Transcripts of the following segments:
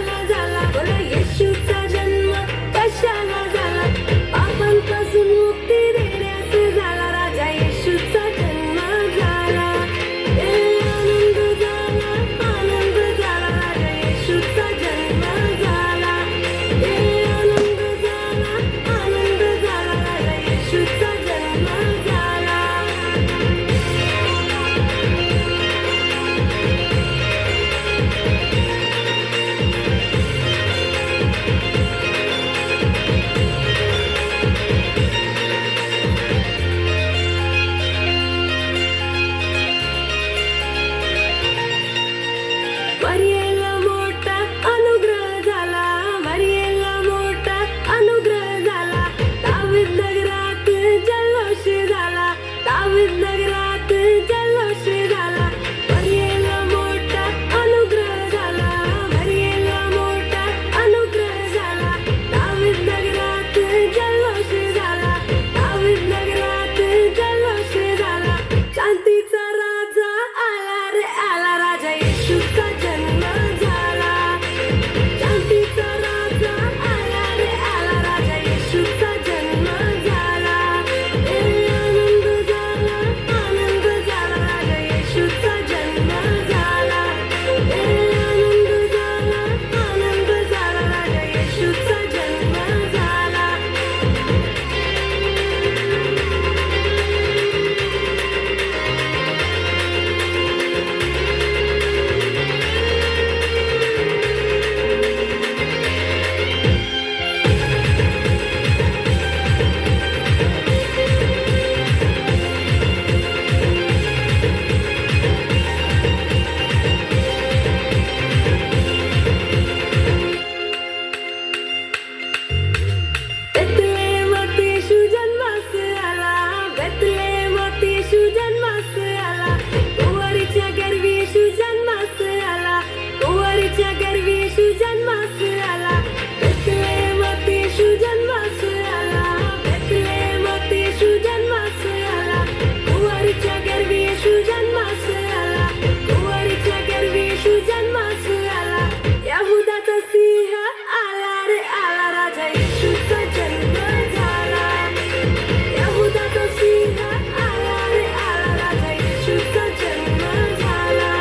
कशाला झाला, बोला येशूचा जन्म कशाला झाला, पापांपासून मुक्ती देण्यास झाला, राजा येशूचा जन्म झाला. आनंद झाला, आनंद झाला, राजा येशूचा जन्म झाला. आनंद झाला, आनंद झाला, राजा येशूचा जन्म झाला. मरियेला मोठा अनुग्रह झाला, मरियेला मोठा अनुग्रह झाला, दावीद नगरात जल्लोष झाला, दावीद नगरात जल्लोष झाला. मरियेला मोठा अनुग्रह झाला, मरियेला मोठा अनुग्रह झाला, दावीद नगरात जल्लोष झाला, दावीद नगरात जल्लोष झाला. शांतीचा राजा आला रे आला, राजा येशूचा जन्म झाला. शांतीचा राजा आला रे आला, राजा येशूचा जन्म झाला. आनंद झाला, आनंद झाला, राजा येशूचा जन्म झाला. आनंद झाला, आनंद झाला, राजा येशूचा जन्म झाला. बेथलेहेमात येशू जन्मास आला, बेथलेहेमात येशू जन्मास आला, कुंवारीच्या गर्भी येशू जन्मास आला, कुंवारीच्या गर्भी येशू जन्मास आला. बेथलेहेमात येशू जन्मास आला, बेथलेहेमात येशू जन्मास आला, कुंवारीच्या गर्भी येशू जन्मास आला, कुंवारीच्या गर्भी येशू जन्मास आला. यहुदाचा सिंह आला रे आला, राजा येशूचा जन्म झाला. यहुदाचा सिंह आला रे आला, राजा येशूचा जन्म झाला.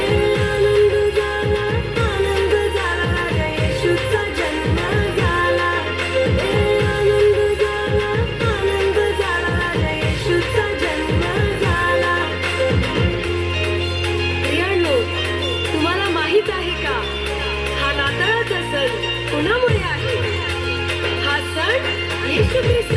आनंद झाला, आनंद झाला, राजा येशूचा जन्म झाला. आनंद झाला, आनंद झाला, राजा येशूचा जन्म झाला. प्रियांनो, तुम्हाला माहित आहे का, हा नाताळाचा सण कुणामुळे आहे? हा सण येशू ख्रिस्त